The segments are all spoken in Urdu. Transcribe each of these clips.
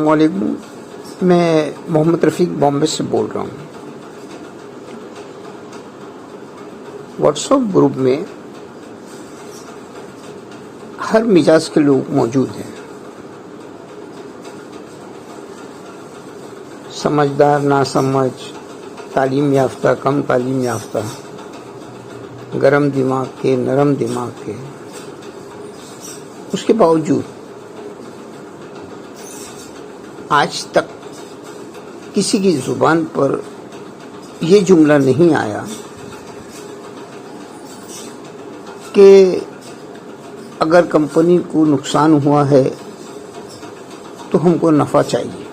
السلام علیکم. میں محمد رفیق بامبے سے بول رہا ہوں. واٹس ایپ گروپ میں ہر مزاج کے لوگ موجود ہیں. سمجھدار، ناسمجھ، تعلیم یافتہ، کم تعلیم یافتہ، گرم دماغ کے، نرم دماغ کے. اس کے باوجود آج تک کسی کی زبان پر یہ جملہ نہیں آیا کہ اگر کمپنی کو نقصان ہوا ہے تو ہم کو نفع چاہیے،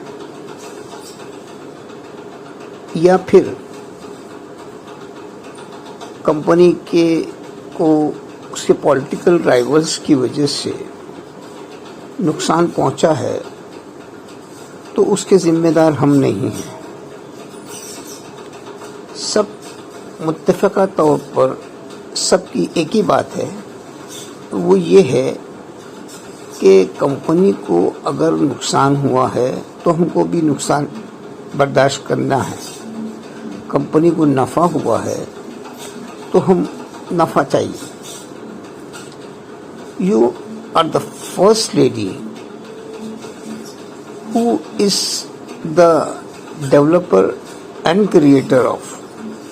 یا پھر کمپنی کو اس کے پولیٹیکل رائیولز کی وجہ سے نقصان پہنچا ہے تو اس کے ذمہ دار ہم نہیں ہیں. سب متفقہ طور پر سب کی ایک ہی بات ہے، وہ یہ ہے کہ کمپنی کو اگر نقصان ہوا ہے تو ہم کو بھی نقصان برداشت کرنا ہے. کمپنی کو نفع ہوا ہے تو ہم نفع چاہیے. You are the first lady who is the developer and creator of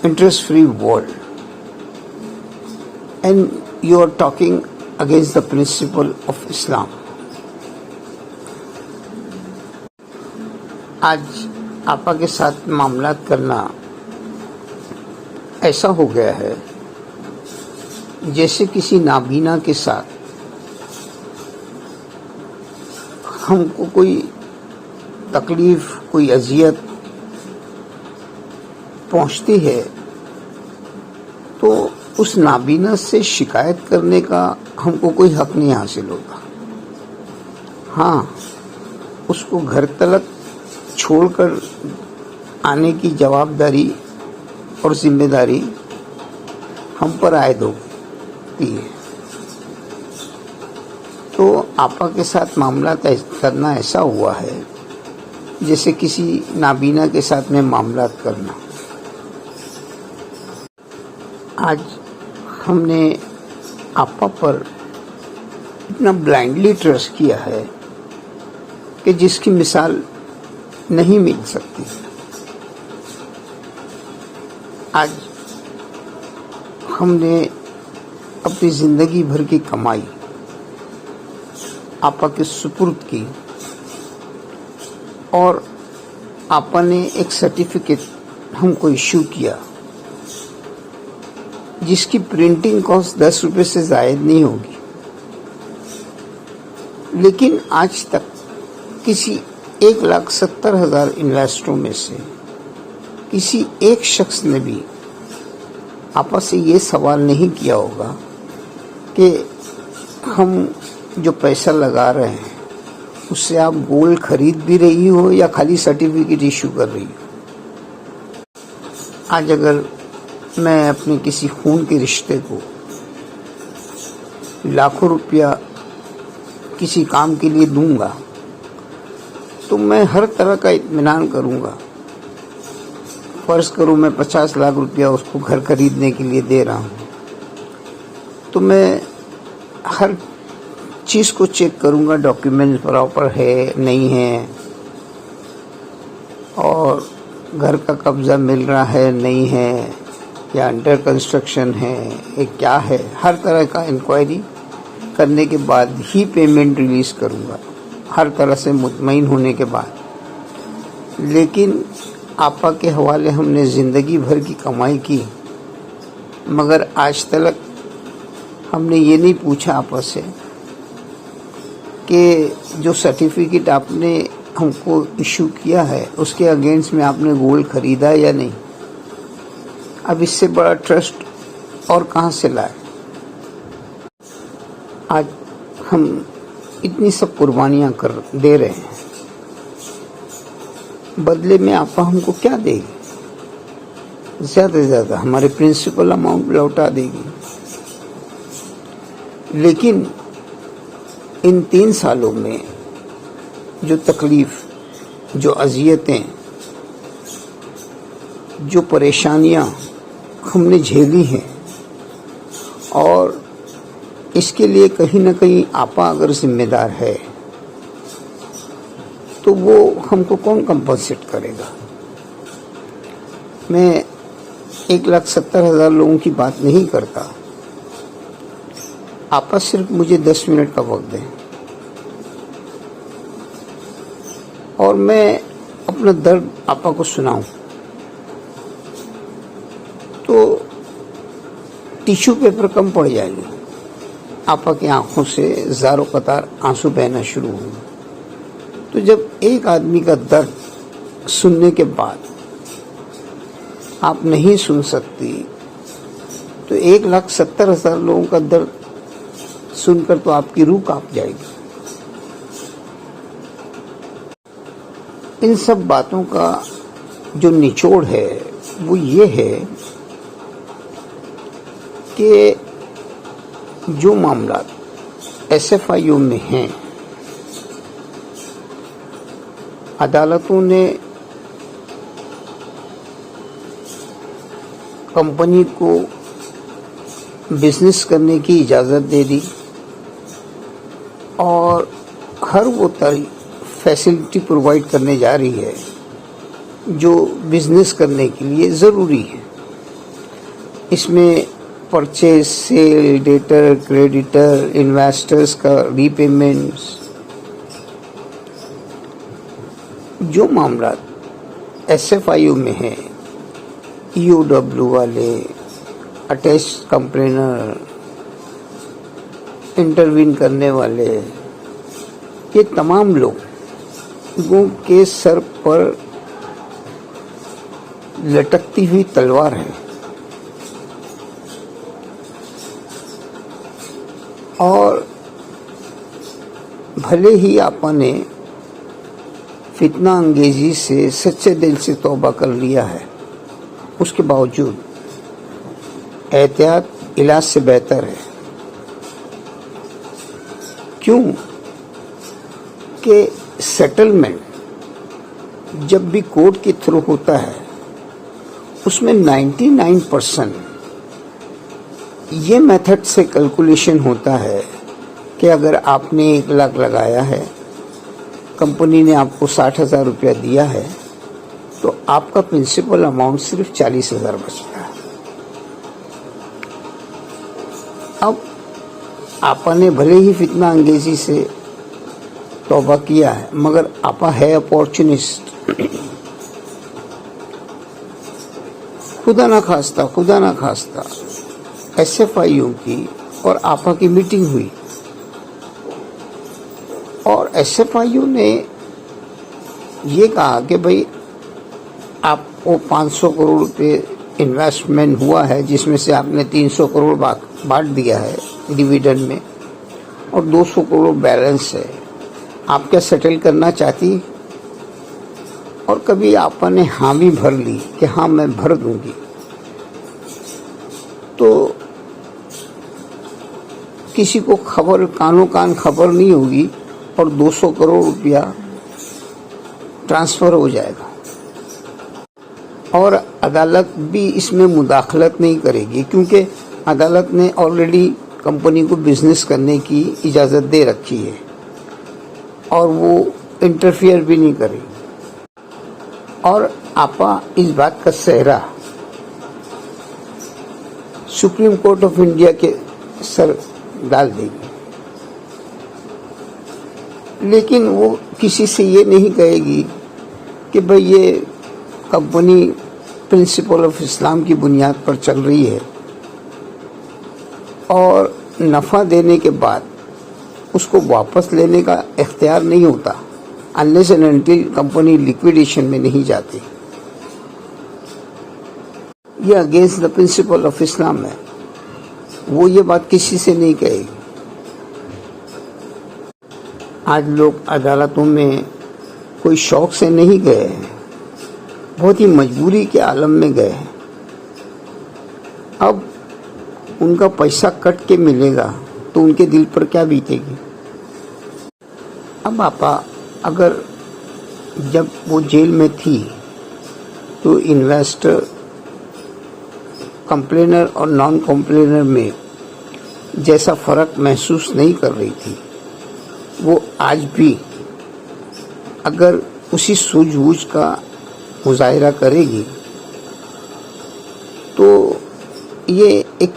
interest-free world, and you are talking against the principle of Islam. آج آپا کے ساتھ معاملات کرنا ایسا ہو گیا ہے جیسے کسی نابینا کے ساتھ ہم کو کوئی تکلیف، کوئی اذیت پہنچتی ہے تو اس نابینا سے شکایت کرنے کا ہم کو کوئی حق نہیں حاصل ہوگا. ہاں، اس کو گھر تلک چھوڑ کر آنے کی جوابداری اور ذمہ داری ہم پر عائد ہوتی ہے. تو آپا کے ساتھ معاملات کرنا ایسا ہوا ہے جیسے کسی نابینا کے ساتھ میں معاملات کرنا. آج ہم نے آپا پر اتنا بلائنڈلی ٹرسٹ کیا ہے کہ جس کی مثال نہیں مل سکتی. آج ہم نے اپنی زندگی بھر کی کمائی آپا کے سپرد کی، اور آپا نے ایک سرٹیفکیٹ ہم کو ایشو کیا جس کی پرنٹنگ کاسٹ 10 روپے سے زائد نہیں ہوگی. لیکن آج تک کسی 1,70,000 انویسٹروں میں سے کسی ایک شخص نے بھی آپا سے یہ سوال نہیں کیا ہوگا کہ ہم جو پیسہ لگا رہے ہیں اس سے آپ گولڈ خرید بھی رہی ہو یا خالی سرٹیفکیٹ ایشو کر رہی ہو. آج اگر میں اپنے کسی خون کے رشتے کو لاکھوں روپیہ کسی کام کے لیے دوں گا تو میں ہر طرح کا اطمینان کروں گا. فرض کروں میں 50 لاکھ روپیہ اس کو گھر خریدنے کے لیے دے رہا ہوں تو میں ہر چیز کو چیک کروں گا، ڈاکیومنٹ پراپر ہے نہیں ہے، اور گھر کا قبضہ مل رہا ہے نہیں ہے، یا انڈر کنسٹرکشن ہے، یہ کیا ہے. ہر طرح کا انکوائری کرنے کے بعد ہی پیمنٹ ریلیز کروں گا، ہر طرح سے مطمئن ہونے کے بعد. لیکن آپا کے حوالے ہم نے زندگی بھر کی کمائی کی، مگر آج تک ہم نے یہ نہیں پوچھا آپا سے کہ جو سرٹیفکیٹ آپ نے ہم کو ایشو کیا ہے اس کے اگینسٹ میں آپ نے گولڈ خریدا یا نہیں. اب اس سے بڑا ٹرسٹ اور کہاں سے لائے. آج ہم اتنی سب قربانیاں دے رہے ہیں، بدلے میں آپا ہم کو کیا دے گی؟ زیادہ سے زیادہ ہمارے پرنسپل اماؤنٹ لوٹا دے گی. لیکن ان 3 سالوں میں جو تکلیف جو اذیتیں، جو پریشانیاں ہم نے جھیلی ہیں، اور اس کے لیے کہیں نہ کہیں آپا اگر ذمہ دار ہے تو وہ ہم کو کون کمپنسیٹ کرے گا؟ میں 1,70,000 لوگوں کی بات نہیں کرتا. آپا صرف مجھے 10 منٹ کا وقت دیں اور میں اپنا درد آپا کو سناؤں تو ٹیشو پیپر کم پڑ جائے گا. آپا کی آنکھوں سے زار و قطار آنسو بہنا شروع ہوں. تو جب ایک آدمی کا درد سننے کے بعد آپ نہیں سن سکتی تو 1,70,000 لوگوں کا درد سن کر تو آپ کی روح کانپ جائے گی. ان سب باتوں کا جو نچوڑ ہے وہ یہ ہے کہ جو معاملات SFIO میں ہیں، عدالتوں نے کمپنی کو بزنس کرنے کی اجازت دے دی اور ہر وہ فیسلٹی پرووائڈ کرنے جا رہی ہے جو بزنس کرنے کے لیے ضروری ہے. اس میں purchase, sale, debtor, creditor, investors کا ری پیمنٹس، جو معاملات SFIO میں ہیں، EOW والے، اٹیچ کمپلینر، انٹروین کرنے والے، یہ تمام لوگوں کے سر پر لٹکتی ہوئی تلوار ہے. اور بھلے ہی آپا نے فتنہ انگیزی سے سچے دل سے توبہ کر لیا ہے، اس کے باوجود احتیاط علاج سے بہتر ہے. کیوں کہ سیٹلمنٹ جب بھی کورٹ کے تھرو ہوتا ہے اس میں 99% یہ میتھڈ سے کیلکولیشن ہوتا ہے کہ اگر آپ نے 1 لاکھ لگایا ہے، کمپنی نے آپ کو 60,000 روپیہ دیا ہے، تو آپ کا پرنسپل اماؤنٹ صرف 40,000 بچتا ہے. اب آپا نے بھلے ہی فتنہ انگیزی سے توبہ کیا ہے، مگر آپا ہے اپورچونسٹ. خدا نہ خواستہ SFIO کی اور آپا کی میٹنگ ہوئی اور SFIO نے یہ کہا کہ بھئی آپ کو 500 کروڑ روپے انویسٹمنٹ ہوا ہے، جس میں سے آپ نے 300 کروڑ بانٹ دیا ہے ڈیویڈنڈ میں اور 200 کروڑ بیلنس ہے. آپ کیا سیٹل کرنا چاہتی؟ اور کبھی آپا نے ہاں بھی بھر لی کہ ہاں میں بھر دوں گی. تو کسی کو کانوں کان خبر نہیں ہوگی اور 200 کروڑ روپیہ ٹرانسفر ہو جائے گا اور عدالت بھی اس میں مداخلت نہیں کرے گی، کیونکہ عدالت نے آلریڈی کمپنی کو بزنس کرنے کی اجازت دے رکھی ہے اور وہ انٹرفیئر بھی نہیں کرے. اور آپا اس بات کا سہرا سپریم کورٹ آف انڈیا کے سر ڈال دے گی، لیکن وہ کسی سے یہ نہیں کہے گی کہ بھئی یہ کمپنی پرنسپل آف اسلام کی بنیاد پر چل رہی ہے اور نفع دینے کے بعد اس کو واپس لینے کا اختیار نہیں ہوتا unless and until کمپنی لیکویڈیشن میں نہیں جاتی. یہ اگینسٹ دا پرنسپل آف اسلام ہے. وہ یہ بات کسی سے نہیں کہے گی. آج لوگ عدالتوں میں کوئی شوق سے نہیں گئے ہیں، بہت ہی مجبوری کے عالم میں گئے ہیں. اب ان کا پیسہ کٹ کے ملے گا تو ان کے دل پر کیا بیتے گی. اب آپا اگر جب وہ جیل میں تھی تو انویسٹر کمپلینر اور نان کمپلینر میں جیسا فرق محسوس نہیں کر رہی تھی، وہ آج بھی اگر اسی سوجھ بوجھ کا مظاہرہ کرے گی تو یہ ایک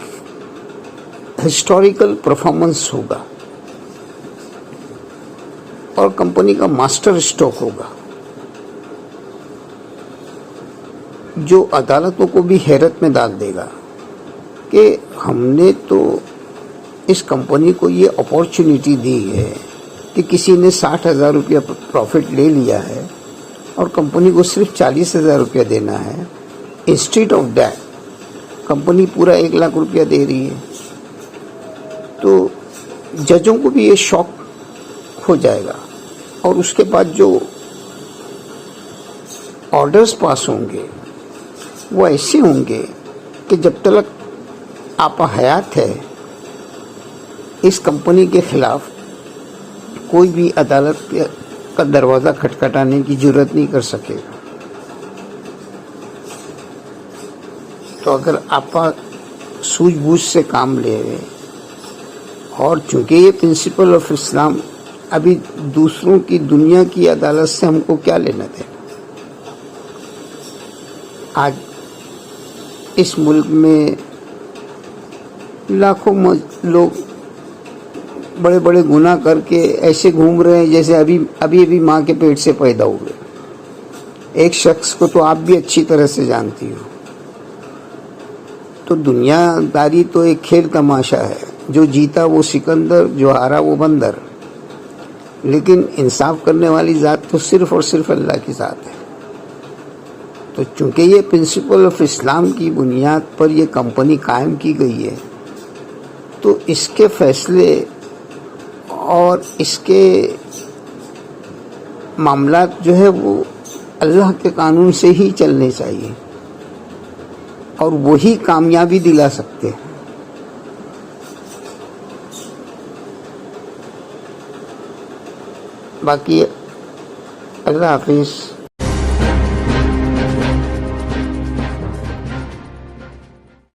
ہسٹوریکل پرفارمنس ہوگا اور کمپنی کا ماسٹر اسٹروک ہوگا، جو عدالتوں کو بھی حیرت میں ڈال دے گا کہ ہم نے تو اس کمپنی کو یہ اپارچونیٹی دی ہے کہ کسی نے 60,000 روپیہ پروفٹ لے لیا ہے اور کمپنی کو صرف 40,000 روپیہ دینا ہے، انسٹیڈ آف دیٹ کمپنی پورا 1 لاکھ روپیہ دے رہی ہے۔ تو ججوں کو بھی یہ شوق ہو جائے گا، اور اس کے بعد جو آرڈرز پاس ہوں گے وہ ایسے ہوں گے کہ جب تک آپا حیات ہے اس کمپنی کے خلاف کوئی بھی عدالت کا دروازہ کھٹکھٹانے کی جرات نہیں کر سکے گا۔ تو اگر آپا سوجھ بوجھ سے کام لے رہے، اور چونکہ یہ پرنسپل آف اسلام، ابھی دوسروں کی دنیا کی عدالت سے ہم کو کیا لینا دینا؟ آج اس ملک میں لاکھوں لوگ بڑے بڑے گناہ کر کے ایسے گھوم رہے ہیں جیسے ابھی ماں کے پیٹ سے پیدا ہوئے۔ ایک شخص کو تو آپ بھی اچھی طرح سے جانتی ہو۔ تو دنیا داری تو ایک کھیل تماشا ہے، جو جیتا وہ سکندر، جو ہارا وہ بندر، لیکن انصاف کرنے والی ذات تو صرف اور صرف اللہ کی ذات ہے۔ تو چونکہ یہ پرنسپل آف اسلام کی بنیاد پر یہ کمپنی قائم کی گئی ہے، تو اس کے فیصلے اور اس کے معاملات جو ہے وہ اللہ کے قانون سے ہی چلنے چاہیے، اور وہی کامیابی دلا سکتے ہیں۔ باقی اللہ حافظ۔